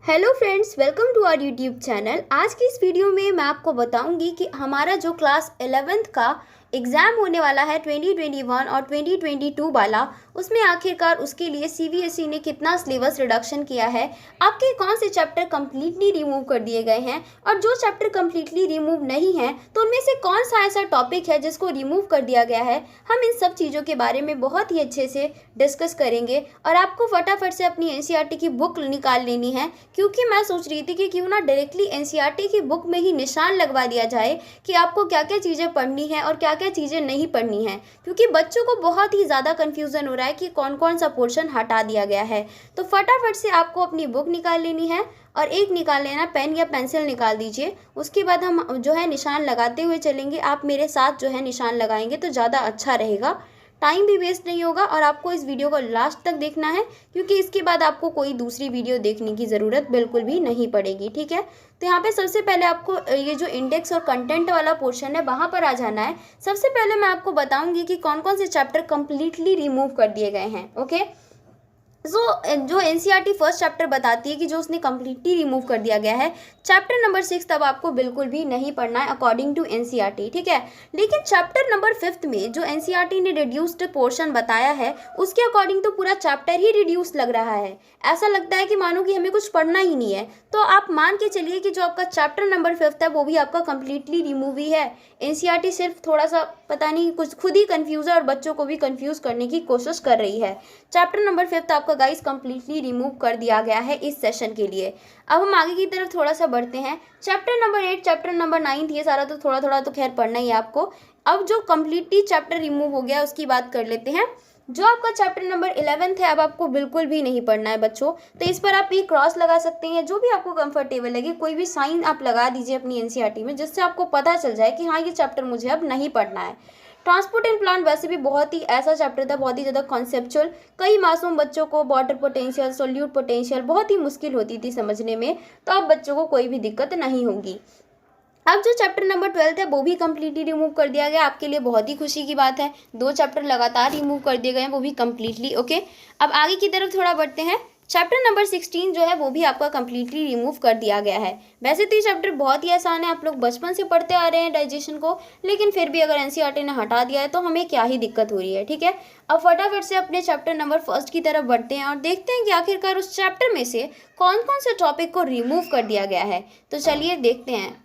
Hello friends, welcome to our YouTube channel. आज की इस वीडियो में मैं आपको बताऊंगी कि हमारा जो क्लास 11th का एग्ज़ाम होने वाला है 2021 और 2022 वाला, उसमें आखिरकार उसके लिए सीबीएसई ने कितना सिलेबस रिडक्शन किया है, आपके कौन से चैप्टर कम्प्लीटली रिमूव कर दिए गए हैं और जो चैप्टर कम्प्लीटली रिमूव नहीं हैं तो उनमें से कौन सा ऐसा टॉपिक है जिसको रिमूव कर दिया गया है। हम इन सब चीज़ों के बारे में बहुत ही अच्छे से डिस्कस करेंगे और आपको फटाफट से अपनी एनसीईआरटी की बुक निकाल लेनी है, क्योंकि मैं सोच रही थी कि क्यों ना डायरेक्टली एनसीईआरटी की बुक में ही निशान लगवा दिया जाए कि आपको क्या क्या चीज़ें पढ़नी है और क्या क्या चीज़ें नहीं पढ़नी है, क्योंकि बच्चों को बहुत ही ज़्यादा कन्फ्यूज़न हो रहा है कि कौन कौन सा पोर्शन हटा दिया गया है। तो फटाफट से आपको अपनी बुक निकाल लेनी है और एक निकाल लेना, पेन या पेंसिल निकाल दीजिए। उसके बाद हम जो है निशान लगाते हुए चलेंगे। आप मेरे साथ जो है निशान लगाएंगे तो ज़्यादा अच्छा रहेगा, टाइम भी वेस्ट नहीं होगा और आपको इस वीडियो को लास्ट तक देखना है, क्योंकि इसके बाद आपको कोई दूसरी वीडियो देखने की ज़रूरत बिल्कुल भी नहीं पड़ेगी। ठीक है, तो यहाँ पे सबसे पहले आपको ये जो इंडेक्स और कंटेंट वाला पोर्शन है वहाँ पर आ जाना है। सबसे पहले मैं आपको बताऊंगी कि कौन कौन से चैप्टर कंप्लीटली रिमूव कर दिए गए हैं। ओके, जो एनसीईआरटी फर्स्ट चैप्टर बताती है कि जो उसने कम्प्लीटली रिमूव कर दिया गया है, चैप्टर नंबर 6 तब आपको बिल्कुल भी नहीं पढ़ना है अकॉर्डिंग टू एनसीईआरटी। ठीक है, लेकिन चैप्टर नंबर 5 में जो एनसीईआरटी ने रिड्यूस्ड पोर्शन बताया है उसके अकॉर्डिंग तो पूरा चैप्टर ही रिड्यूस लग रहा है। ऐसा लगता है कि मानो कि हमें कुछ पढ़ना ही नहीं है। तो आप मान के चलिए कि जो आपका चैप्टर नंबर 5 है वो भी आपका कम्प्लीटली रिमूव ही है। एनसीईआरटी सिर्फ थोड़ा सा पता नहीं कुछ खुद ही कंफ्यूज है और बच्चों को भी कंफ्यूज करने की कोशिश कर रही है। चैप्टर नंबर 5 आपका गाइस कंप्लीटली रिमूव कर दिया गया है इस सेशन के लिए। अब हम आगे की तरफ थोड़ा सा बढ़ते हैं। चैप्टर नंबर 8, चैप्टर नंबर 9, ये सारा तो थोड़ा थोड़ा तो खैर पढ़ना ही है आपको। अब जो कंप्लीटली चैप्टर रिमूव हो गया उसकी बात कर लेते हैं। जो आपका चैप्टर नंबर 11 है, अब आपको बिल्कुल भी नहीं पढ़ना है बच्चों। तो इस पर आप ये क्रॉस लगा सकते हैं, जो भी आपको कंफर्टेबल लगे, कोई भी साइन आप लगा दीजिए अपनी एनसीईआरटी में, जिससे आपको पता चल जाए कि हाँ ये चैप्टर मुझे अब नहीं पढ़ना है। ट्रांसपोर्ट एंड प्लांट वैसे भी बहुत ही ऐसा चैप्टर था, बहुत ही ज़्यादा कॉन्सेप्चुअल। कई मासूम बच्चों को वाटर पोटेंशियल, सोल्यूट पोटेंशियल बहुत ही मुश्किल होती थी समझने में, तो अब बच्चों को कोई भी दिक्कत नहीं होगी। अब जो चैप्टर नंबर 12 है वो भी कम्प्लीटली रिमूव कर दिया गया, आपके लिए बहुत ही खुशी की बात है। 2 चैप्टर लगातार रिमूव कर दिए गए हैं, वो भी कम्प्लीटली। ओके, अब आगे की तरफ थोड़ा बढ़ते हैं। चैप्टर नंबर 16 जो है वो भी आपका कम्प्लीटली रिमूव कर दिया गया है। वैसे तो ये चैप्टर बहुत ही आसान है, आप लोग बचपन से पढ़ते आ रहे हैं डाइजेशन को, लेकिन फिर भी अगर एनसीईआरटी ने हटा दिया है तो हमें क्या ही दिक्कत हो रही है। ठीक है, अब फटाफट से अपने चैप्टर नंबर 1 की तरफ बढ़ते हैं और देखते हैं कि आखिरकार उस चैप्टर में से कौन कौन से टॉपिक को रिमूव कर दिया गया है। तो चलिए देखते हैं।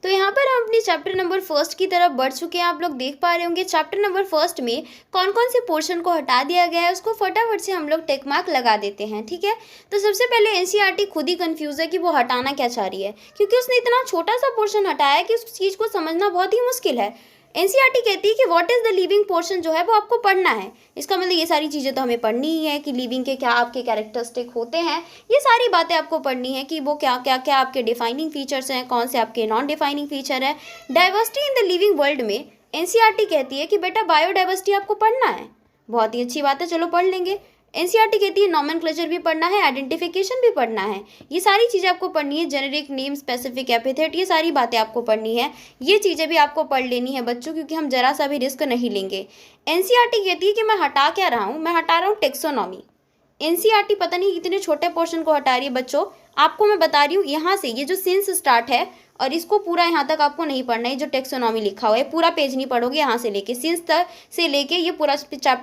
तो यहाँ पर हम अपनी चैप्टर नंबर 1 की तरफ बढ़ चुके हैं। आप लोग देख पा रहे होंगे चैप्टर नंबर 1 में कौन कौन से पोर्शन को हटा दिया गया है, उसको फटाफट से हम लोग टिक मार्क लगा देते हैं। ठीक है, तो सबसे पहले एनसीईआरटी खुद ही कंफ्यूज है कि वो हटाना क्या चाह रही है, क्योंकि उसने इतना छोटा सा पोर्शन हटाया है कि उस चीज़ को समझना बहुत ही मुश्किल है। एनसीईआरटी कहती है कि what is the living portion जो है वो आपको पढ़ना है। इसका मतलब ये सारी चीज़ें तो हमें पढ़नी ही है कि लिविंग के क्या आपके कैरेक्टरिस्टिक होते हैं, ये सारी बातें आपको पढ़नी है कि वो क्या क्या क्या आपके डिफाइनिंग फीचर्स हैं, कौन से आपके नॉन डिफाइनिंग फीचर है। Diversity in the living world में एनसीईआरटी कहती है कि बेटा बायोडाइवर्सिटी आपको पढ़ना है। बहुत ही अच्छी बात है, चलो पढ़ लेंगे। एनसीईआरटी कहती है नॉमेनक्लेचर भी पढ़ना है, आइडेंटिफिकेशन भी पढ़ना है, ये सारी चीज़ें आपको पढ़नी है। जेनेरिक नेम, स्पेसिफिक एपिथेट, ये सारी बातें आपको पढ़नी है। ये चीज़ें भी आपको पढ़ लेनी है बच्चों, क्योंकि हम जरा सा भी रिस्क नहीं लेंगे। एनसीईआरटी कहती है कि मैं हटा क्या रहा हूँ, मैं हटा रहा हूँ टेक्सोनॉमी। एनसीईआरटी पता नहीं कितने छोटे पोर्शन को हटा रही है बच्चों। आपको मैं बता रही हूँ, यहाँ से ये जो सिंस स्टार्ट है और इसको पूरा यहाँ तक आपको नहीं पढ़ना है। जो टेक्सोनॉमी लिखा हुआ है पूरा पेज नहीं पढ़ोगे, यहाँ से लेके सिंस तक से लेके ये पूरा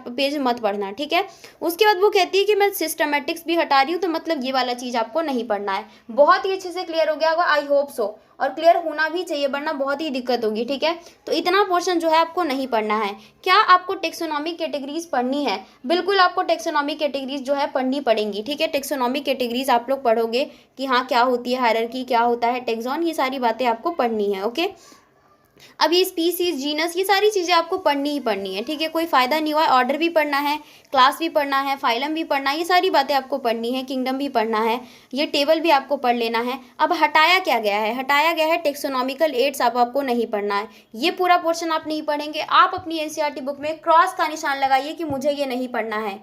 पेज मत पढ़ना। ठीक है, उसके बाद वो कहती है कि मैं सिस्टमेटिक्स भी हटा रही हूँ, तो मतलब ये वाला चीज़ आपको नहीं पढ़ना है। बहुत ही अच्छे से क्लियर हो गया होगा, आई होप सो, और क्लियर होना भी चाहिए, वरना बहुत ही दिक्कत होगी। ठीक है, तो इतना पोर्शन जो है आपको नहीं पढ़ना है। क्या आपको टेक्सोनॉमिक कैटेगरीज पढ़नी है? बिल्कुल आपको टेक्सोनॉमिक कैटेगरीज जो है पढ़नी पड़ेंगी। ठीक है, टेक्सोनॉमिक कैटेगरीज आप लोग पढ़ोगे कि हाँ क्या होती है हायरार्की, क्या होता है टेक्सॉन, ये सारी बातें आपको पढ़नी है। ओके, अब ये स्पीसीज, जीनस, ये सारी चीज़ें आपको पढ़नी ही पढ़नी है। ठीक है, कोई फ़ायदा नहीं हुआ। ऑर्डर भी पढ़ना है, क्लास भी पढ़ना है, फाइलम भी पढ़ना है, ये सारी बातें आपको पढ़नी है। किंगडम भी पढ़ना है, ये टेबल भी आपको पढ़ लेना है। अब हटाया क्या गया है? हटाया गया है टेक्सोनॉमिकल एड्स, आपको नहीं पढ़ना है। ये पूरा पोर्शन आप नहीं पढ़ेंगे। आप अपनी एनसीईआरटी बुक में क्रॉस का निशान लगाइए कि मुझे ये नहीं पढ़ना है,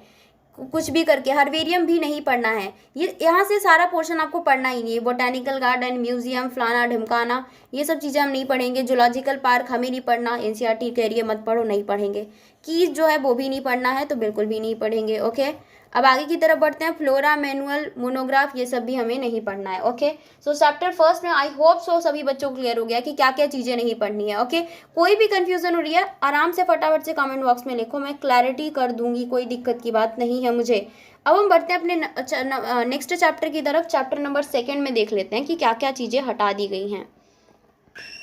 कुछ भी करके। हर्बेरियम भी नहीं पढ़ना है, ये यहाँ से सारा पोर्शन आपको पढ़ना ही नहीं है। बोटानिकल गार्डन, म्यूजियम, फलाना ढिमकाना, ये सब चीज़ें हम नहीं पढ़ेंगे। जूलॉजिकल पार्क हमें नहीं पढ़ना, एनसीईआरटी कह रही है मत पढ़ो, नहीं पढ़ेंगे। कीज जो है वो भी नहीं पढ़ना है, तो बिल्कुल भी नहीं पढ़ेंगे। ओके, अब आगे की तरफ बढ़ते हैं। फ्लोरा, मैनुअल, मोनोग्राफ, ये सब भी हमें नहीं पढ़ना है। ओके, सो चैप्टर फर्स्ट में आई होप सो सभी बच्चों को क्लियर हो गया कि क्या क्या चीज़ें नहीं पढ़नी है। ओके, कोई भी कंफ्यूजन हो रही है आराम से फटाफट से कमेंट बॉक्स में लिखो, मैं क्लैरिटी कर दूंगी, कोई दिक्कत की बात नहीं है मुझे। अब हम बढ़ते हैं अपने नेक्स्ट चैप्टर की तरफ। चैप्टर नंबर 2 में देख लेते हैं कि क्या क्या चीज़ें हटा दी गई हैं।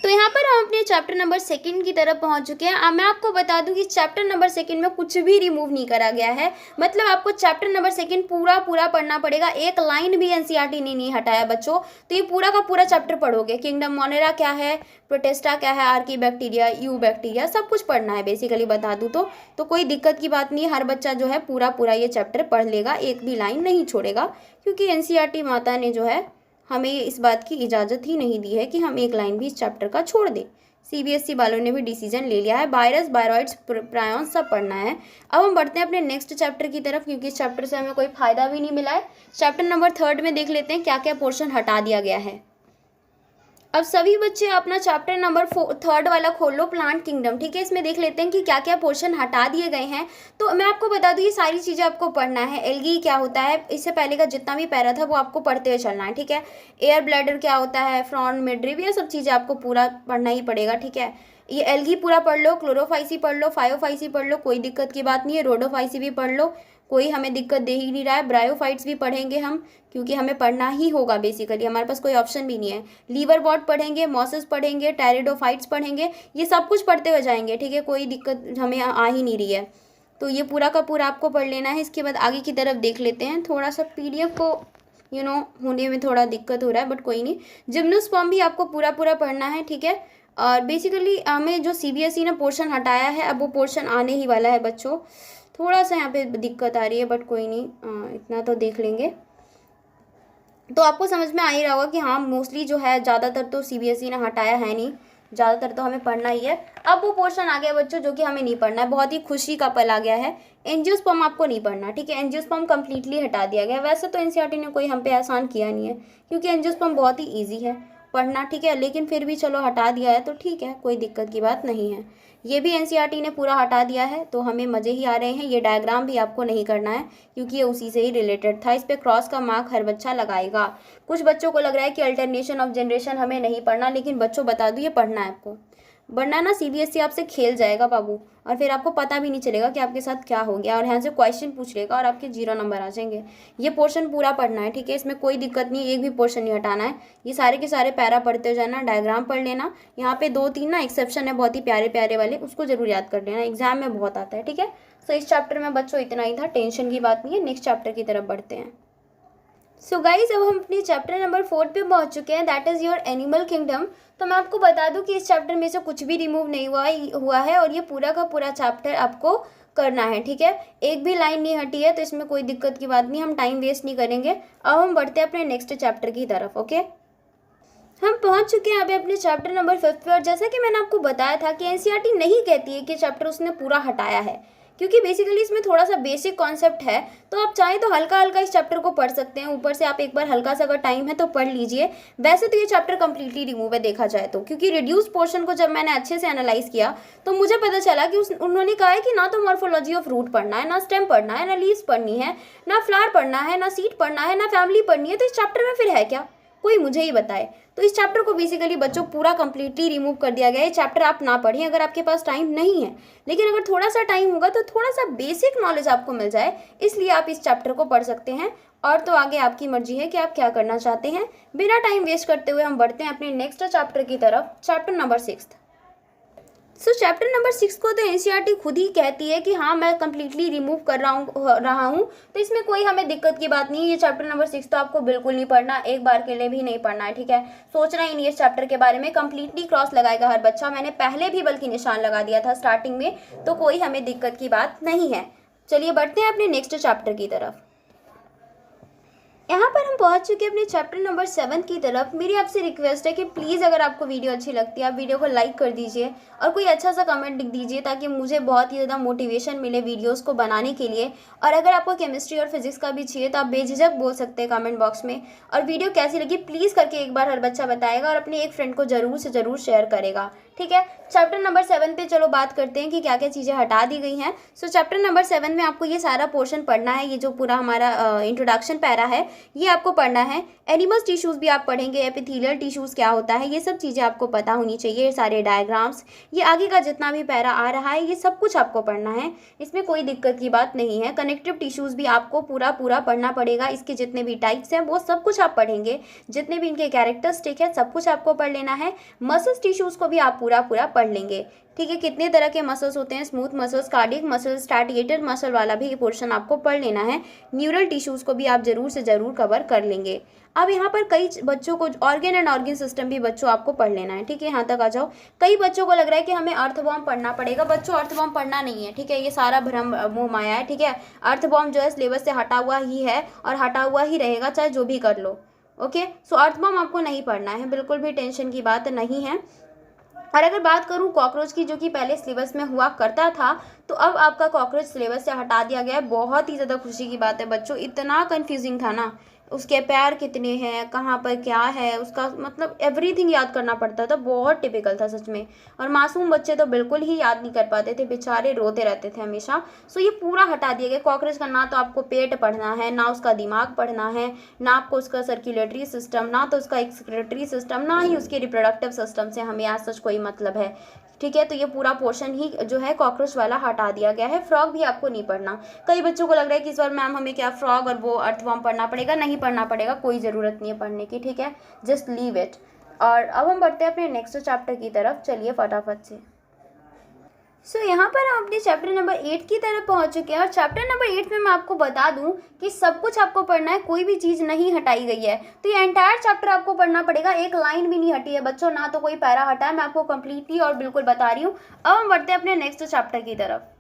तो यहाँ पर हम अपने चैप्टर नंबर 2 की तरफ पहुँच चुके हैं। अब मैं आपको बता दूं कि चैप्टर नंबर 2 में कुछ भी रिमूव नहीं करा गया है, मतलब आपको चैप्टर नंबर 2 पूरा पूरा पढ़ना पड़ेगा। एक लाइन भी एनसीईआरटी ने नहीं हटाया बच्चों, तो ये पूरा का पूरा चैप्टर पढ़ोगे। किंगडम मोनेरा क्या है, प्रोटेस्टा क्या है, आर्की बैक्टीरिया, यू बैक्टीरिया, सब कुछ पढ़ना है बेसिकली बता दूँ तो कोई दिक्कत की बात नहीं है। हर बच्चा जो है पूरा पूरा ये चैप्टर पढ़ लेगा, एक भी लाइन नहीं छोड़ेगा, क्योंकि एनसीईआरटी माता ने जो है हमें इस बात की इजाज़त ही नहीं दी है कि हम एक लाइन भी इस चैप्टर का छोड़ दें। सीबीएसई वालों ने भी डिसीजन ले लिया है, वायरस, बायरॉइड्स, प्रायॉन्स सब पढ़ना है। अब हम बढ़ते हैं अपने नेक्स्ट चैप्टर की तरफ, क्योंकि इस चैप्टर से हमें कोई फ़ायदा भी नहीं मिला है। चैप्टर नंबर 3 में देख लेते हैं क्या क्या पोर्शन हटा दिया गया है। अब सभी बच्चे अपना चैप्टर नंबर 3 वाला खोल लो, प्लांट किंगडम। ठीक है, इसमें देख लेते हैं कि क्या क्या पोर्शन हटा दिए गए हैं। तो मैं आपको बता दूं ये सारी चीज़ें आपको पढ़ना है। एल्गी क्या होता है, इससे पहले का जितना भी पैरा था वो आपको पढ़ते हुए चलना है। ठीक है, एयर ब्लैडर क्या होता है, फ्रॉन मिडरिव, ये सब चीज़ें आपको पूरा पढ़ना ही पड़ेगा। ठीक है, ये एल्गी पूरा पढ़ लो, क्लोरोफाइसी पढ़ लो, फायोफाइसी पढ़ लो, कोई दिक्कत की बात नहीं है। रोडोफाइसी भी पढ़ लो, कोई हमें दिक्कत दे ही नहीं रहा है। ब्रायोफाइट्स भी पढ़ेंगे हम, क्योंकि हमें पढ़ना ही होगा बेसिकली, हमारे पास कोई ऑप्शन भी नहीं है। लीवर वॉट पढ़ेंगे, मॉसेस पढ़ेंगे, टेरिडोफाइट्स पढ़ेंगे, ये सब कुछ पढ़ते हुए जाएंगे। ठीक है, कोई दिक्कत हमें आ ही नहीं रही है, तो ये पूरा का पूरा आपको पढ़ लेना है। इसके बाद आगे की तरफ देख लेते हैं। थोड़ा सा पीडीएफ को होने में थोड़ा दिक्कत हो रहा है, बट कोई नहीं। जिम्नोस्पर्म भी आपको पूरा पूरा पढ़ना है। ठीक है, और बेसिकली हमें जो सीबीएसई ने पोर्शन हटाया है, अब वो पोर्शन आने ही वाला है बच्चों। थोड़ा सा यहाँ पे दिक्कत आ रही है, बट कोई नहीं, इतना तो देख लेंगे। तो आपको समझ में आ ही रहा होगा कि हाँ मोस्टली जो है ज़्यादातर तो सीबीएसई ने हटाया है नहीं, ज़्यादातर तो हमें पढ़ना ही है। अब वो पोर्शन आ गया बच्चों जो कि हमें नहीं पढ़ना है, बहुत ही खुशी का पल आ गया है। एंजियोस्पर्म आपको नहीं पढ़ना। ठीक है, एंजियोस्पर्म कम्प्लीटली हटा दिया गया। वैसे तो एनसीईआरटी ने कोई हम पे एहसान किया नहीं है, क्योंकि एंजियोस्पर्म बहुत ही ईजी है पढ़ना। ठीक है, लेकिन फिर भी चलो हटा दिया है तो ठीक है, कोई दिक्कत की बात नहीं है। ये भी एनसीईआरटी ने पूरा हटा दिया है, तो हमें मज़े ही आ रहे हैं। ये डायग्राम भी आपको नहीं करना है, क्योंकि ये उसी से ही रिलेटेड था। इस पर क्रॉस का मार्क हर बच्चा लगाएगा। कुछ बच्चों को लग रहा है कि अल्टरनेशन ऑफ जनरेशन हमें नहीं पढ़ना, लेकिन बच्चों बता दूँ ये पढ़ना है आपको, वरना ना सीबीएसई आपसे खेल जाएगा बाबू, और फिर आपको पता भी नहीं चलेगा कि आपके साथ क्या हो गया, और यहाँ से क्वेश्चन पूछ लेगा और आपके 0 नंबर आ जाएंगे। ये पोर्शन पूरा पढ़ना है। ठीक है, इसमें कोई दिक्कत नहीं, एक भी पोर्शन नहीं हटाना है। ये सारे के सारे पैरा पढ़ते जाना, डायग्राम पढ़ लेना। यहाँ पे 2-3 ना एक्सेप्शन है बहुत ही प्यारे प्यारे वाले, उसको जरूर याद कर लेना, एग्जाम में बहुत आता है। ठीक है, सो इस चैप्टर में बच्चों इतना ही था, टेंशन की बात नहीं है। नेक्स्ट चैप्टर की तरफ बढ़ते हैं। सो गाइज, अब हम अपने चैप्टर नंबर 4 पे पहुंच चुके हैं, that is your animal kingdom. तो मैं आपको बता दूं कि इस चैप्टर में से कुछ भी रिमूव नहीं हुआ है, और ये पूरा का पूरा चैप्टर आपको करना है। ठीक है, एक भी लाइन नहीं हटी है, तो इसमें कोई दिक्कत की बात नहीं, हम टाइम वेस्ट नहीं करेंगे। अब हम बढ़ते हैं अपने नेक्स्ट चैप्टर की तरफ। ओके, हम पहुंच चुके हैं अभी अपने चैप्टर नंबर 5 पे, और जैसा कि मैंने आपको बताया था कि एनसीईआरटी नहीं कहती है कि चैप्टर उसने पूरा हटाया है, क्योंकि बेसिकली इसमें थोड़ा सा बेसिक कॉन्सेप्ट है। तो आप चाहें तो हल्का हल्का इस चैप्टर को पढ़ सकते हैं, ऊपर से आप एक बार हल्का सा अगर टाइम है तो पढ़ लीजिए। वैसे तो ये चैप्टर कंप्लीटली रिमूव है देखा जाए तो, क्योंकि रिड्यूस पोर्शन को जब मैंने अच्छे से एनालाइज किया तो मुझे पता चला कि उन्होंने कहा है कि ना तो मॉर्फोलॉजी ऑफ रूट पढ़ना है, ना स्टेम पढ़ना है, ना लीव्स पढ़नी है, ना फ्लावर पढ़ना है, ना सीड पढ़ना है, ना फैमिली पढ़नी है। तो इस चैप्टर में फिर है क्या, कोई मुझे ही बताए। तो इस चैप्टर को बेसिकली बच्चों पूरा कंप्लीटली रिमूव कर दिया गया है। चैप्टर आप ना पढ़ें अगर आपके पास टाइम नहीं है, लेकिन अगर थोड़ा सा टाइम होगा तो थोड़ा सा बेसिक नॉलेज आपको मिल जाए, इसलिए आप इस चैप्टर को पढ़ सकते हैं। और तो आगे आपकी मर्जी है कि आप क्या करना चाहते हैं। बिना टाइम वेस्ट करते हुए हम बढ़ते हैं अपने नेक्स्ट चैप्टर की तरफ, चैप्टर नंबर 6। सो चैप्टर नंबर 6 को तो एनसीईआरटी खुद ही कहती है कि हाँ मैं कंप्लीटली रिमूव कर रहा हूँ, तो इसमें कोई हमें दिक्कत की बात नहीं है। ये चैप्टर नंबर 6 तो आपको बिल्कुल नहीं पढ़ना, एक बार के लिए भी नहीं पढ़ना है। ठीक है, सोचना ही नहीं है इस चैप्टर के बारे में, कंप्लीटली क्रॉस लगाएगा हर बच्चा। मैंने पहले भी बल्कि निशान लगा दिया था स्टार्टिंग में, तो कोई हमें दिक्कत की बात नहीं है। चलिए बढ़ते हैं अपने नेक्स्ट चैप्टर की तरफ। यहाँ पर हम पहुँच चुके हैं अपने चैप्टर नंबर 7 की तरफ। मेरी आपसे रिक्वेस्ट है कि प्लीज़ अगर आपको वीडियो अच्छी लगती है आप वीडियो को लाइक कर दीजिए और कोई अच्छा सा कमेंट लिख दीजिए, ताकि मुझे बहुत ही ज़्यादा मोटिवेशन मिले वीडियोस को बनाने के लिए। और अगर आपको केमिस्ट्री और फिजिक्स का भी चाहिए तो आप बेझिझक बोल सकते हैं कमेंट बॉक्स में। और वीडियो कैसी लगी प्लीज़ करके एक बार हर बच्चा बताएगा और अपने एक फ्रेंड को ज़रूर से ज़रूर शेयर करेगा। ठीक है। चैप्टर नंबर 7 पे चलो बात करते हैं कि क्या क्या चीज़ें हटा दी गई हैं। सो चैप्टर नंबर 7 में आपको ये सारा पोर्शन पढ़ना है। ये जो पूरा हमारा इंट्रोडक्शन पैरा है ये आपको पढ़ना है। एनिमल्स टिश्यूज़ भी आप पढ़ेंगे, एपिथेलियल टिश्यूज़ क्या होता है, ये सब चीज़ें आपको पता होनी चाहिए। सारे डायग्राम्स, ये आगे का जितना भी पैरा आ रहा है ये सब कुछ आपको पढ़ना है, इसमें कोई दिक्कत की बात नहीं है। कनेक्टिव टिश्यूज़ भी आपको पूरा पढ़ना पड़ेगा। इसके जितने भी टाइप्स हैं वो सब कुछ आप पढ़ेंगे, जितने भी इनके कैरेक्टरिस्टिक है सब कुछ आपको पढ़ लेना है। मसल्स टिश्यूज़ को भी आप पूरा पढ़ लेंगे, ठीक है। कितने तरह के मसल्स होते हैं, smooth muscles, cardiac muscles, striated muscle वाला भी ये पोर्शन आपको पढ़ लेना है। न्यूरल टिश्यूज़ को भी आप जरूर से ज़रूर कवर कर लेंगे। अब यहाँ पर कई बच्चों को ऑर्गन एंड ऑर्गन सिस्टम भी बच्चों आपको पढ़ लेना है, ठीक है। यहाँ तक आ जाओ। कई बच्चों को लग रहा है कि हमें अर्थवॉर्म पढ़ना पड़ेगा। बच्चों अर्थवॉर्म पढ़ना नहीं है, ठीक है, ये सारा भ्रम मोह माया है, ठीक है। अर्थवॉर्म जो है सिलेबस से हटा हुआ ही है और हटा हुआ ही रहेगा, चाहे जो भी कर लो, ओके। सो अर्थवॉर्म आपको नहीं पढ़ना है, बिल्कुल भी टेंशन की बात नहीं है। और अगर बात करूं कॉकरोच की, जो कि पहले सिलेबस में हुआ करता था, तो अब आपका कॉकरोच सिलेबस से हटा दिया गया है। बहुत ही ज़्यादा खुशी की बात है बच्चों, इतना कंफ्यूजिंग था ना, उसके पैर कितने हैं, कहाँ पर क्या है, उसका मतलब एवरीथिंग याद करना पड़ता था। बहुत टिपिकल था सच में, और मासूम बच्चे तो बिल्कुल ही याद नहीं कर पाते थे, बेचारे रोते रहते थे हमेशा। सो ये पूरा हटा दिया गया। कॉकरोच का ना तो आपको पेट पढ़ना है, ना उसका दिमाग पढ़ना है, ना आपको उसका सर्कुलेटरी सिस्टम, ना तो उसका एक्सक्रेटरी सिस्टम, ना ही उसके रिप्रोडक्टिव सिस्टम से हमें आज सच कोई मतलब है, ठीक है। तो ये पूरा पोर्शन ही जो है कॉकरोच वाला हटा दिया गया है। फ्रॉग भी आपको नहीं पढ़ना। कई बच्चों को लग रहा है कि इस बार मैम हमें क्या फ्रॉग और वो अर्थवॉर्म पढ़ना पड़ेगा। नहीं पढ़ना पड़ेगा, कोई ज़रूरत नहीं है पढ़ने की, ठीक है, जस्ट लीव इट। और अब हम बढ़ते हैं अपने नेक्स्ट चैप्टर की तरफ, चलिए फटाफट से। सो यहाँ पर हम अपने चैप्टर नंबर 8 की तरफ पहुँच चुके हैं। और चैप्टर नंबर 8 में मैं आपको बता दूँ कि सब कुछ आपको पढ़ना है, कोई भी चीज़ नहीं हटाई गई है। तो ये एंटायर चैप्टर आपको पढ़ना पड़ेगा, एक लाइन भी नहीं हटी है बच्चों, ना तो कोई पैरा हटा है। मैं आपको कंप्लीटली और बिल्कुल बता रही हूँ। अब हम बढ़ते हैं अपने नेक्स्ट चैप्टर की तरफ।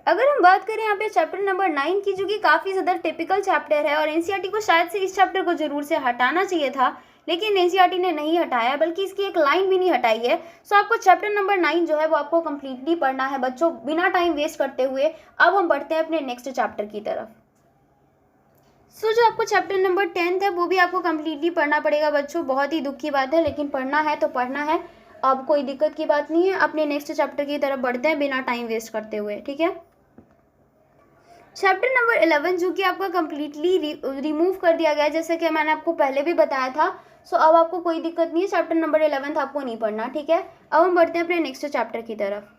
अगर हम बात करें यहाँ पे चैप्टर नंबर 9 की, जो कि काफ़ी ज़्यादा टिपिकल चैप्टर है और एनसीईआरटी को शायद से इस चैप्टर को जरूर से हटाना चाहिए था, लेकिन एनसीईआरटी ने नहीं हटाया, बल्कि इसकी एक लाइन भी नहीं हटाई है। सो आपको चैप्टर नंबर 9 जो है वो आपको कंप्लीटली पढ़ना है बच्चों, बिना टाइम वेस्ट करते हुए। अब हम बढ़ते हैं अपने नेक्स्ट चैप्टर की तरफ। सो जो आपको चैप्टर नंबर 10 है वो भी आपको कंप्लीटली पढ़ना पड़ेगा बच्चों। बहुत ही दुख की बात है, लेकिन पढ़ना है तो पढ़ना है। अब कोई दिक्कत की बात नहीं है। अपने नेक्स्ट चैप्टर की तरफ बढ़ते हैं बिना टाइम वेस्ट करते हुए, ठीक है। चैप्टर नंबर 11 जो कि आपका कंप्लीटली रिमूव कर दिया गया है, जैसे कि मैंने आपको पहले भी बताया था। सो अब आपको कोई दिक्कत नहीं है, चैप्टर नंबर 11 आपको नहीं पढ़ना, ठीक है। अब हम बढ़ते हैं अपने नेक्स्ट चैप्टर की तरफ।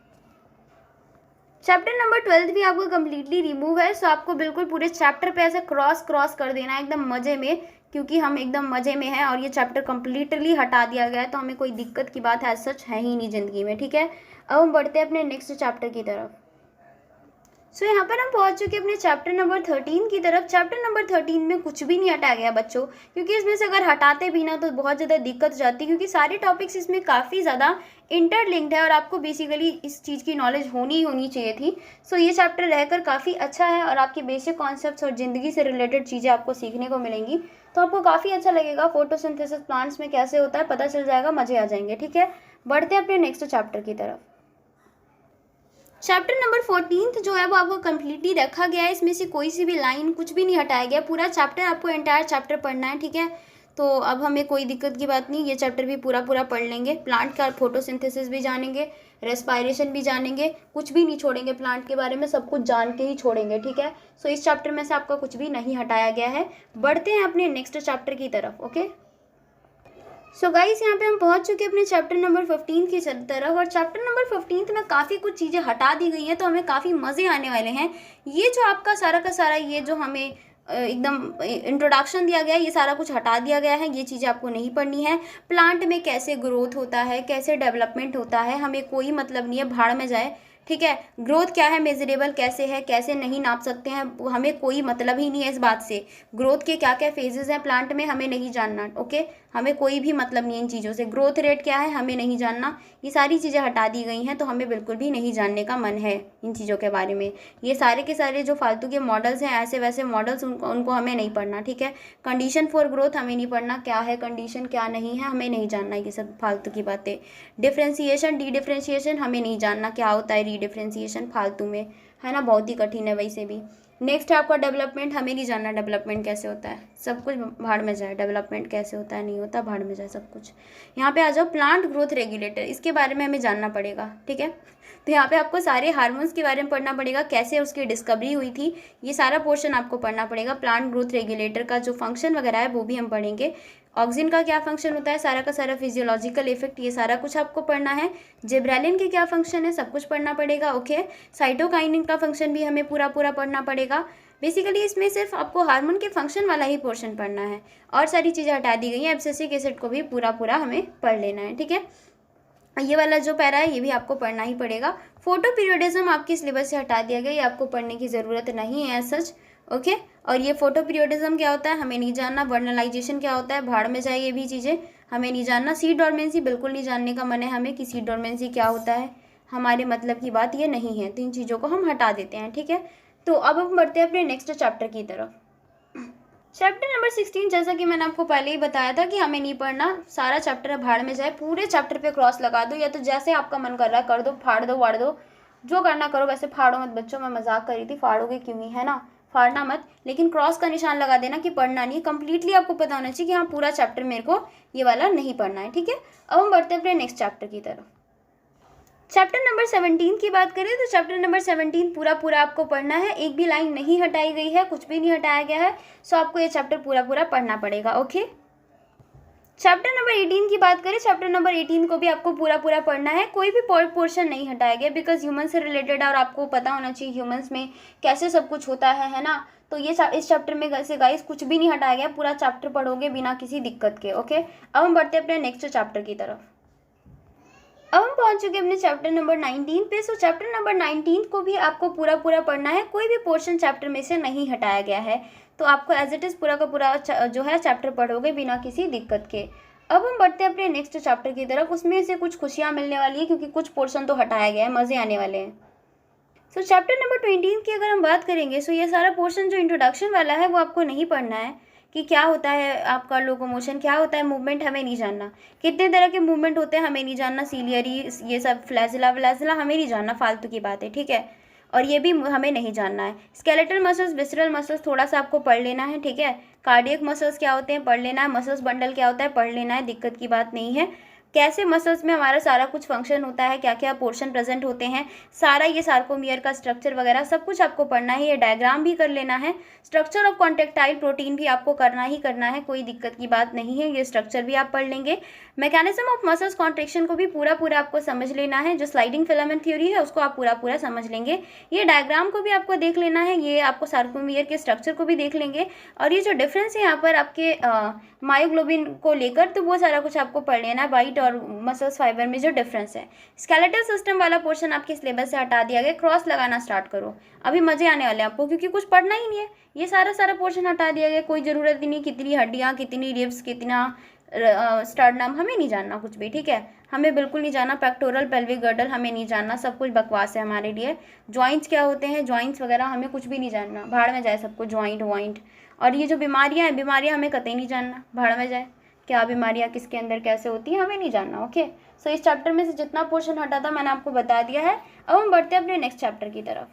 चैप्टर नंबर 12 भी आपको कंप्लीटली रिमूव है। सो आपको बिल्कुल पूरे चैप्टर पे ऐसे क्रॉस कर देना है एकदम मज़े में, क्योंकि हम एकदम मज़े में हैं और ये चैप्टर कंप्लीटली हटा दिया गया है, तो हमें कोई दिक्कत की बात है सच है ही नहीं ज़िंदगी में, ठीक है। अब हम बढ़ते हैं अपने नेक्स्ट चैप्टर की तरफ। सो यहाँ पर हम पहुँच चुके हैं अपने चैप्टर नंबर 13 की तरफ। चैप्टर नंबर 13 में कुछ भी नहीं हटाया गया बच्चों, क्योंकि इसमें से अगर हटाते भी ना तो बहुत ज़्यादा दिक्कत हो जाती, क्योंकि सारे टॉपिक्स इसमें काफ़ी ज़्यादा इंटरलिंक्ड है और आपको बेसिकली इस चीज़ की नॉलेज होनी चाहिए थी। सो ये चैप्टर रहकर काफ़ी अच्छा है और आपके बेसिक कॉन्सेप्ट्स और ज़िंदगी से रिलेटेड चीज़ें आपको सीखने को मिलेंगी, तो आपको काफ़ी अच्छा लगेगा। फोटोसिंथेसिस प्लांट्स में कैसे होता है पता चल जाएगा, मज़े आ जाएंगे, ठीक है। बढ़ते हैं अपने नेक्स्ट चैप्टर की तरफ। चैप्टर नंबर 14 जो है वो आपको कंप्लीटली रखा गया है, इसमें से कोई सी भी लाइन कुछ भी नहीं हटाया गया। पूरा चैप्टर आपको एंटायर चैप्टर पढ़ना है, ठीक है। तो अब हमें कोई दिक्कत की बात नहीं, ये चैप्टर भी पूरा पढ़ लेंगे। प्लांट का फोटोसिंथेसिस भी जानेंगे, रेस्पायरेशन भी जानेंगे, कुछ भी नहीं छोड़ेंगे प्लांट के बारे में, सब कुछ जान के ही छोड़ेंगे, ठीक है। सो इस चैप्टर में से आपका कुछ भी नहीं हटाया गया है। बढ़ते हैं अपने नेक्स्ट चैप्टर की तरफ, ओके। सो गाइस यहाँ पे हम पहुँच चुके हैं अपने चैप्टर नंबर 15 की तरफ। और चैप्टर नंबर 15 में काफ़ी कुछ चीज़ें हटा दी गई हैं, तो हमें काफ़ी मज़े आने वाले हैं। ये जो आपका सारा का सारा ये जो हमें एकदम इंट्रोडक्शन दिया गया है, ये सारा कुछ हटा दिया गया है। ये चीज़ें आपको नहीं पढ़नी है। प्लांट में कैसे ग्रोथ होता है, कैसे डेवलपमेंट होता है, हमें कोई मतलब नहीं है, भाड़ में जाए, ठीक है। ग्रोथ क्या है, मेजरेबल कैसे है, कैसे नहीं नाप सकते हैं, हमें कोई मतलब ही नहीं है इस बात से। ग्रोथ के क्या क्या फेजेस हैं प्लांट में, हमें नहीं जानना, ओके। हमें कोई भी मतलब नहीं है इन चीज़ों से। ग्रोथ रेट क्या है, हमें नहीं जानना। ये सारी चीज़ें हटा दी गई हैं, तो हमें बिल्कुल भी नहीं जानने का मन है इन चीज़ों के बारे में। ये सारे के सारे जो फालतू के मॉडल्स हैं, ऐसे वैसे मॉडल्स, उनको हमें नहीं पढ़ना, ठीक है। कंडीशन फॉर ग्रोथ हमें नहीं पढ़ना, क्या है कंडीशन क्या नहीं है हमें नहीं जानना, ये सब फालतू की बातें। डिफ्रेंशिएशन डी डिफ्रेंशिएशन हमें नहीं जानना, क्या होता है री डिफ्रेंशिएशन, फालतू में है ना, बहुत ही कठिन है वैसे भी। नेक्स्ट है आपका डेवलपमेंट, हमें नहीं जानना डेवलपमेंट कैसे होता है, सब कुछ भाड़ में जाए, डेवलपमेंट कैसे होता है नहीं होता भाड़ में जाए सब कुछ। यहाँ पे आ जाओ प्लांट ग्रोथ रेगुलेटर, इसके बारे में हमें जानना पड़ेगा, ठीक है। तो यहाँ पे आपको सारे हार्मोन्स के बारे में पढ़ना पड़ेगा, कैसे उसकी डिस्कवरी हुई थी, ये सारा पोर्शन आपको पढ़ना पड़ेगा। प्लांट ग्रोथ रेगुलेटर का जो फंक्शन वगैरह है वो भी हम पढ़ेंगे। ऑक्सिन का क्या फंक्शन होता है, सारा का सारा फिजियोलॉजिकल इफेक्ट, ये सारा कुछ आपको पढ़ना है। जिब्रेलिन के क्या फंक्शन है, सब कुछ पढ़ना पड़ेगा, ओके। साइटोकाइनिन का फंक्शन भी हमें पूरा पूरा पढ़ना पड़ेगा। बेसिकली इसमें सिर्फ आपको हार्मोन के फंक्शन वाला ही पोर्शन पढ़ना है, और सारी चीज़ें हटा दी गई हैं। एब्सिसिक एसिड को भी पूरा पूरा हमें पढ़ लेना है, ठीक है। ये वाला जो पैरा है ये भी आपको पढ़ना ही पड़ेगा। फोटो पीरियोडिज्म आपके सिलेबस से हटा दिया गया, ये आपको पढ़ने की ज़रूरत नहीं है एज सच, ओके। और ये फोटो पीरियोडिज्म क्या होता है हमें नहीं जानना, वर्नलाइजेशन क्या होता है भाड़ में जाए, ये भी चीज़ें हमें नहीं जानना। सीड डोरमेंसी बिल्कुल नहीं जानने का मन है हमें कि सीड डोरमेंसी क्या होता है, हमारे मतलब की बात ये नहीं है, तो इन चीज़ों को हम हटा देते हैं, ठीक है। तो अब हम बढ़ते हैं अपने नेक्स्ट चैप्टर की तरफ। चैप्टर नंबर 16, जैसा कि मैंने आपको पहले ही बताया था कि हमें नहीं पढ़ना, सारा चैप्टर है भाड़ में जाए, पूरे चैप्टर पे क्रॉस लगा दो, या तो जैसे आपका मन कर रहा है कर दो, फाड़ दो वाड़ दो, जो करना करो। वैसे फाड़ो मत बच्चों, मैं मजाक कर रही थी, फाड़ोगे क्यों ही, है ना, फाड़ना मत, लेकिन क्रॉस का निशान लगा देना कि पढ़ना नहीं। कंप्लीटली आपको पता होना चाहिए कि हाँ पूरा चैप्टर मेरे को ये वाला नहीं पढ़ना है, ठीक है। अब हम बढ़ते हैं अपने नेक्स्ट चैप्टर की तरफ। चैप्टर नंबर 17 की बात करें तो चैप्टर नंबर 17 पूरा पूरा आपको पढ़ना है, एक भी लाइन नहीं हटाई गई है, कुछ भी नहीं हटाया गया है, सो आपको ये चैप्टर पूरा पूरा पढ़ना पड़ेगा, ओके। चैप्टर नंबर 18 की बात करें, चैप्टर नंबर 18 को भी आपको पूरा पूरा पढ़ना है, कोई भी पोर्शन नहीं हटाया गया, बिकॉज ह्यूमन से रिलेटेड और आपको पता होना चाहिए ह्यूमंस में कैसे सब कुछ होता है ना। तो ये इस चैप्टर में वैसे गाइस कुछ भी नहीं हटाया गया, पूरा चैप्टर पढ़ोगे बिना किसी दिक्कत के, ओके। अब हम बढ़ते हैं अपने नेक्स्ट चैप्टर की तरफ। अब हम पहुंच चुके हैं अपने चैप्टर नंबर 19 पे। सो चैप्टर नंबर 19 को भी आपको पूरा पूरा पढ़ना है, कोई भी पोर्शन चैप्टर में से नहीं हटाया गया है, तो आपको एज इट इज़ पूरा का पूरा जो है चैप्टर पढ़ोगे बिना किसी दिक्कत के। अब हम बढ़ते हैं अपने नेक्स्ट चैप्टर की तरफ, उसमें से कुछ खुशियाँ मिलने वाली है क्योंकि कुछ पोर्शन तो हटाया गया है, मज़े आने वाले हैं। सो चैप्टर नंबर 20 की अगर हम बात करेंगे, सो ये सारा पोर्शन जो इंट्रोडक्शन वाला है वो आपको नहीं पढ़ना है, कि क्या होता है आपका लोकोमोशन, क्या होता है मूवमेंट, हमें नहीं जानना, कितने तरह के मूवमेंट होते हैं हमें नहीं जानना, सीलियरी ये सब फ्लैजिला व्लैजिला हमें नहीं जानना, फालतू की बात है, ठीक है। और ये भी हमें नहीं जानना है। स्केलेटल मसल्स, विसरल मसल्स थोड़ा सा आपको पढ़ लेना है, ठीक है। कार्डियक मसल्स क्या होते हैं पढ़ लेना है, मसल्स बंडल क्या होता है पढ़ लेना है, दिक्कत की बात नहीं है। कैसे मसल्स में हमारा सारा कुछ फंक्शन होता है, क्या क्या पोर्शन प्रेजेंट होते हैं, सारा ये सार्कोमियर का स्ट्रक्चर वगैरह सब कुछ आपको पढ़ना है, ये डायग्राम भी कर लेना है। स्ट्रक्चर ऑफ कॉन्ट्रेक्टाइल प्रोटीन भी आपको करना ही करना है, कोई दिक्कत की बात नहीं है, ये स्ट्रक्चर भी आप पढ़ लेंगे। मैकेनिज्म ऑफ मसल्स कॉन्ट्रेक्शन को भी पूरा पूरा आपको समझ लेना है, जो स्लाइडिंग फिलामेंट थ्योरी है उसको आप पूरा पूरा समझ लेंगे। ये डायग्राम को भी आपको देख लेना है, ये आपको सार्कोमियर के स्ट्रक्चर को भी देख लेंगे, और ये जो डिफरेंस है यहाँ पर आपके मायोग्लोबिन को लेकर, तो वो सारा कुछ आपको पढ़ लेना है, वाइट और मसल्स फाइबर में जो डिफरेंस है। स्केलेटल सिस्टम वाला पोर्शन आपके सिलेबस से हटा दिया गया, क्रॉस लगाना स्टार्ट करो, अभी मजे आने वाले हैं आपको, क्योंकि कुछ पढ़ना ही नहीं है, ये सारा सारा पोर्शन हटा दिया गया, कोई ज़रूरत ही नहीं, कितनी हड्डियाँ, कितनी रिब्स, कितना स्टर्नम, हमें नहीं जानना कुछ भी, ठीक है, हमें बिल्कुल नहीं जानना। पेक्टोरल, पेल्विक गर्डल हमें नहीं जानना, सब कुछ बकवास है हमारे लिए। जॉइंट्स क्या होते हैं, जॉइंट्स वगैरह हमें कुछ भी नहीं जानना, भाड़ में जाए सबको, जॉइंट वॉइंट। और ये जो बीमारियां हैं, बीमारियां हमें कतई नहीं जानना, भाड़ में जाए, क्या बीमारियां किसके अंदर कैसे होती हैं हमें नहीं जानना, ओके। सो इस चैप्टर में से जितना पोर्शन हटा था मैंने आपको बता दिया है। अब हम बढ़ते हैं अपने नेक्स्ट चैप्टर की तरफ।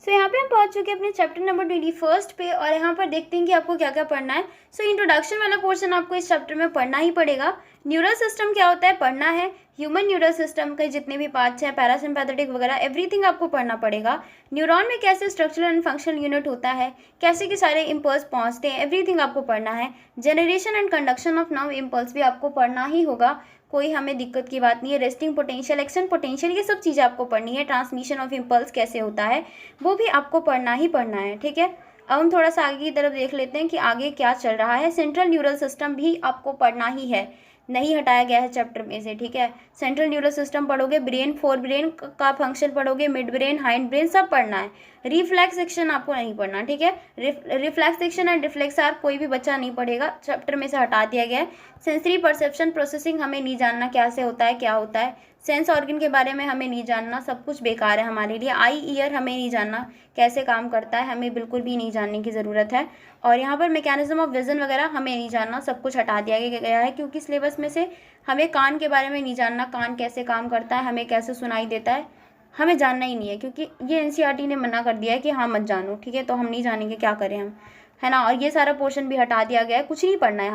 सो यहाँ पे हम पहुँच चुके हैं अपने चैप्टर नंबर 21 पे, और यहाँ पर देखते हैं कि आपको क्या क्या पढ़ना है। सो इंट्रोडक्शन वाला पोर्शन आपको इस चैप्टर में पढ़ना ही पड़ेगा। न्यूरल सिस्टम क्या होता है पढ़ना है, ह्यूमन न्यूरल सिस्टम के जितने भी पार्ट्स हैं, पैरासिम्पैथेटिक वगैरह एवरीथिंग आपको पढ़ना पड़ेगा। न्यूरॉन में कैसे स्ट्रक्चरल एंड फंक्शनल यूनिट होता है, कैसे के सारे इम्पल्स पहुँचते हैं, एवरीथिंग आपको पढ़ना है। Generation and conduction of nerve impulse भी आपको पढ़ना ही होगा, कोई हमें दिक्कत की बात नहीं है। रेस्टिंग पोटेंशियल, एक्शन पोटेंशियल, ये सब चीज़ें आपको पढ़नी है। ट्रांसमिशन ऑफ इम्पल्स कैसे होता है वो भी आपको पढ़ना ही पढ़ना है, ठीक है। अब हम थोड़ा सा आगे की तरफ देख लेते हैं कि आगे क्या चल रहा है। सेंट्रल न्यूरल सिस्टम भी आपको पढ़ना ही है, नहीं हटाया गया है चैप्टर में से, ठीक है। सेंट्रल न्यूरल सिस्टम पढ़ोगे, ब्रेन, फोर ब्रेन का फंक्शन पढ़ोगे, मिड ब्रेन, हाइंड ब्रेन सब पढ़ना है। रिफ्लेक्स एक्शन आपको नहीं पढ़ना, ठीक है। Reflex action and reflex are कोई भी बच्चा नहीं पढ़ेगा, चैप्टर में से हटा दिया गया है। सेंसरी परसेप्शन प्रोसेसिंग हमें नहीं जानना कैसे होता है, क्या होता है। सेंस ऑर्गन के बारे में हमें नहीं जानना, सब कुछ बेकार है हमारे लिए। आई ईयर हमें नहीं जानना कैसे काम करता है, हमें बिल्कुल भी नहीं जानने की ज़रूरत है। और यहाँ पर मैकेनिज्म ऑफ विजन वगैरह हमें नहीं जानना, सब कुछ हटा दिया गया है, क्योंकि सिलेबस में से हमें कान के बारे में नहीं जानना, कान कैसे काम करता है, हमें कैसे सुनाई देता है, हमें जानना ही नहीं है, क्योंकि ये एनसीईआरटी ने मना कर दिया है कि हाँ मत जानो, ठीक है। तो हम नहीं जानेंगे, क्या करें हम, है ना। और ये सारा पोर्शन भी हटा दिया गया है, कुछ नहीं पढ़ना है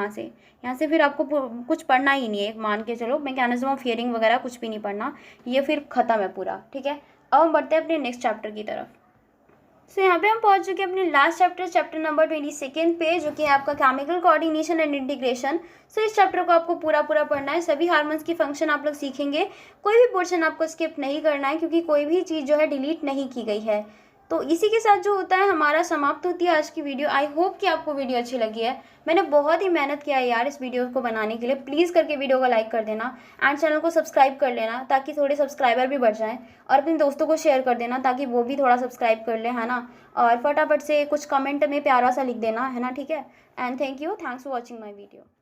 यहाँ से फिर आपको कुछ पढ़ना ही नहीं है, मान के चलो। मैकेनिज्म ऑफ हियरिंग वगैरह कुछ भी नहीं पढ़ना, ये फिर ख़त्म है पूरा, ठीक है। अब हम बढ़ते हैं अपने नेक्स्ट चैप्टर की तरफ। सो यहाँ पे हम पहुँच चुके हैं अपने लास्ट चैप्टर नंबर 22 पे, जो कि है आपका केमिकल कोऑर्डिनेशन एंड इंटीग्रेशन। सो इस चैप्टर को आपको पूरा पढ़ना है, सभी हार्मोन्स की फंक्शन आप लोग सीखेंगे, कोई भी पोर्शन आपको स्किप नहीं करना है, क्योंकि कोई भी चीज़ जो है डिलीट नहीं की गई है। तो इसी के साथ जो होता है हमारा समाप्त होती है आज की वीडियो। आई होप कि आपको वीडियो अच्छी लगी है। मैंने बहुत ही मेहनत किया है यार इस वीडियो को बनाने के लिए। प्लीज़ करके वीडियो को लाइक कर देना एंड चैनल को सब्सक्राइब कर लेना, ताकि थोड़े सब्सक्राइबर भी बढ़ जाएं, और अपने दोस्तों को शेयर कर देना ताकि वो भी थोड़ा सब्सक्राइब कर ले, है ना। और फटाफट से कुछ कमेंट में प्यारा सा लिख देना, है ना, ठीक है। And thank you, thanks for watching my video.